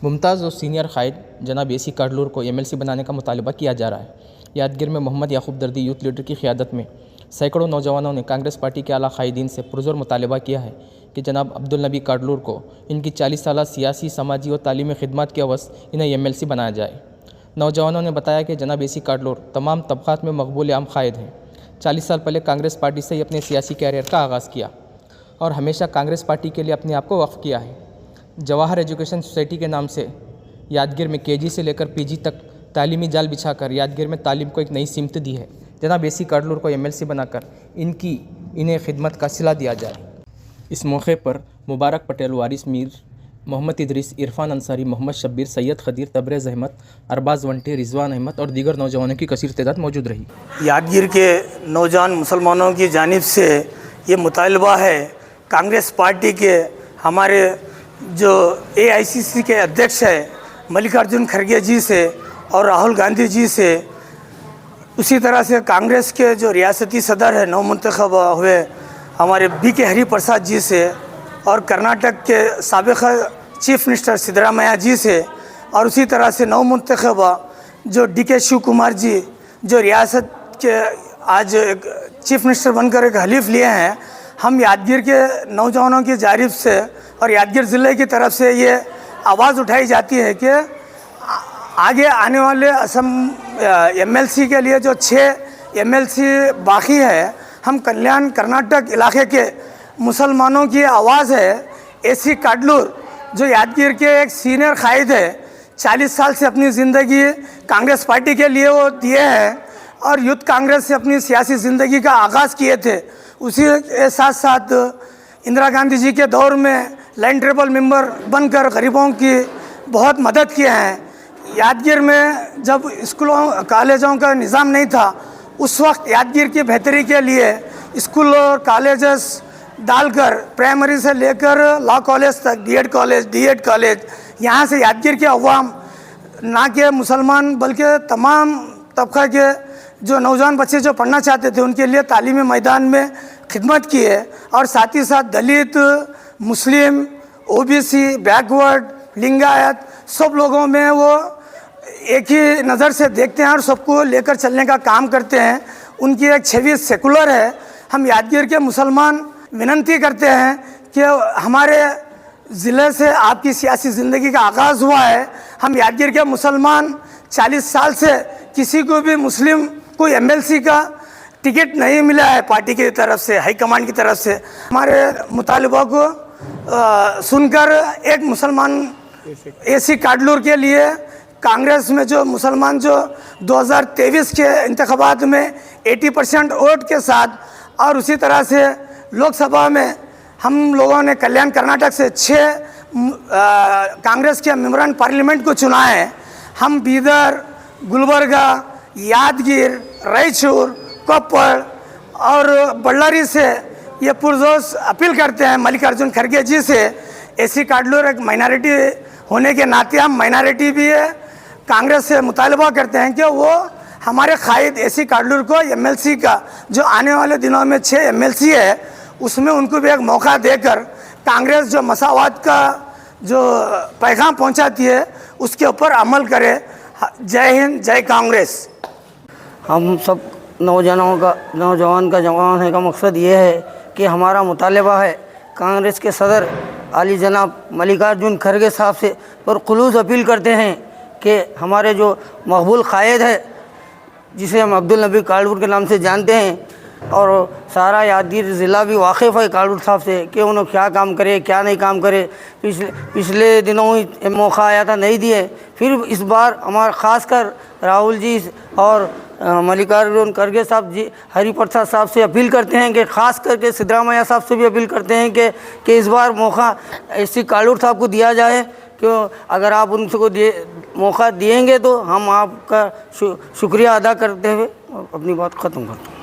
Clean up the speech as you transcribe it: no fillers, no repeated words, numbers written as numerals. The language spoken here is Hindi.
मुमताज़ और सीनियर कायद जनाब एसी काडलूर को एमएलसी बनाने का मुतालबा किया जा रहा है। यादगीर में मोहम्मद याकूब दर्दी यूथ लीडर की क़ियादत में सैकड़ों नौजवानों ने कांग्रेस पार्टी के आला कायदीन से पुरज़ोर मुतालबा किया है कि जनाब अब्दुल नबी काडलूर को इनकी 40 साल सियासी, समाजी और तालीमी खिदमत के अवस इन्हें एमएलसी बनाया जाए। नौजवानों ने बताया कि जनाब एसी काडलूर तमाम तबक़ात में मकबूल आम कायद हैं। 40 साल पहले कांग्रेस पार्टी से ही अपने सियासी कैरियर का आगाज़ किया और हमेशा कांग्रेस पार्टी के लिए अपने आप को वक्फ़ किया है। जवाहर एजुकेशन सोसाइटी के नाम से यादगीर में केजी से लेकर पीजी तक तालीमी जाल बिछाकर यादगीर में तालीम को एक नई सिमत दी है। जनाब एसी काडलूर को एमएलसी बनाकर इन्हें खिदमत का सिला दिया जाए। इस मौके पर मुबारक पटेल, वारिस मीर, मोहम्मद इदरीस, इरफान अंसारी, मोहम्मद शब्बीर, सैयद खदीर, तबरेज़ अहमद, अरबाज़ वंटे, रिजवान अहमद और दीगर नौजवानों की कसीर तादाद मौजूद रही। यादगीर के नौजवान मुसलमानों की जानिब से ये मुतालबा है कांग्रेस पार्टी के हमारे जो AICC के अध्यक्ष है मल्लिकार्जुन खड़गे जी से और राहुल गांधी जी से, उसी तरह से कांग्रेस के जो रियासती सदर है नवमुंतखब हुए हमारे BK हरिप्रसाद जी से और कर्नाटक के साबिक़ चीफ मिनिस्टर सिद्धरामैया जी से और उसी तरह से नवमुंतखब जो DK शिव कुमार जी जो रियासत के आज एक चीफ मिनिस्टर बनकर एक हलीफ लिए हैं। हम यादगीर के नौजवानों की जानिब से और यादगीर ज़िले की तरफ से ये आवाज़ उठाई जाती है कि आगे आने वाले असम MLC के लिए जो 6 MLC बाकी है, हम कल्याण कर्नाटक इलाके के मुसलमानों की आवाज़ है। एसी काडलूर जो यादगीर के एक सीनियर कायद है, 40 साल से अपनी ज़िंदगी कांग्रेस पार्टी के लिए वो दिए हैं और यूथ कांग्रेस से अपनी सियासी ज़िंदगी का आगाज़ किए थे। उसी के साथ साथ इंदिरा गांधी जी के दौर में लाइन ट्रेबल मेंबर बनकर गरीबों की बहुत मदद किए हैं। यादगीर में जब स्कूलों कॉलेजों का निज़ाम नहीं था, उस वक्त यादगीर की बेहतरी के लिए स्कूल और कॉलेजेस डालकर प्राइमरी से लेकर लॉ कॉलेज तक, B.Ed कॉलेज, D.Ed कॉलेज, यहाँ से यादगीर के अवाम ना के मुसलमान बल्कि तमाम तबका के जो नौजवान बच्चे जो पढ़ना चाहते थे उनके लिए तालीमी मैदान में खिदमत की है। और साथ ही साथ दलित, मुस्लिम, OBC, बैकवर्ड, लिंगायत सब लोगों में वो एक ही नज़र से देखते हैं और सबको लेकर चलने का काम करते हैं। उनकी एक छवि सेकुलर है। हम यादगीर के मुसलमान विनती करते हैं कि हमारे ज़िले से आपकी सियासी ज़िंदगी का आगाज़ हुआ है। हम यादगीर के मुसलमान 40 साल से किसी को भी मुस्लिम कोई MLC का टिकट नहीं मिला है पार्टी की तरफ से, हाईकमांड की तरफ से। हमारे मुतालबा को सुनकर एक मुसलमान एसी काडलूर के लिए कांग्रेस में जो मुसलमान जो 2023 के इंतखाबात में 80% वोट के साथ और उसी तरह से लोकसभा में हम लोगों ने कल्याण कर्नाटक से 6 कांग्रेस के मेंबरान पार्लियामेंट को चुना है। हम बीदर, गुलबर्गा, यादगीर, रायचूर, कोप्पड़ और बल्लारी से ये पुरजोश अपील करते हैं मल्लिकार्जुन खड़गे जी से। एसी काडलूर एक माइनॉरिटी होने के नाते हम माइनॉरिटी भी है, कांग्रेस से मुतालबा करते हैं कि वो हमारे कायद एसी काडलूर को MLC का जो आने वाले दिनों में 6 MLC है उसमें उनको भी एक मौका देकर कांग्रेस जो मसावात का जो पैगाम पहुंचाती है उसके ऊपर अमल करे। जय हिंद, जय कांग्रेस। हम सब नौजवान का जवान है का मकसद ये है कि हमारा मुतालबा है कांग्रेस के सदर आली जनाब मल्लिकार्जुन खड़गे साहब से और खुलूस अपील करते हैं कि हमारे जो मकबूल कायद है जिसे हम अब्दुल नबी काडलूर के नाम से जानते हैं और सारा यादगीर ज़िला भी वाकिफ़ है काडलूर साहब से कि उन्होंने क्या काम करे क्या नहीं काम करे। पिछले दिनों ही मौका आया था, नहीं दिए। फिर इस बार हमारा ख़ासकर राहुल जी और मल्लिकार्जुन खड़गे साहब जी, हरिप्रसाद साहब से अपील करते हैं कि ख़ास करके सिद्धरामैया साहब से भी अपील करते हैं कि इस बार मौका एसी काडलूर साहब को दिया जाए। क्यों अगर आप उनको मौका दिएंगे तो हम आपका शुक्रिया अदा करते हुए अपनी बात ख़त्म करते हैं।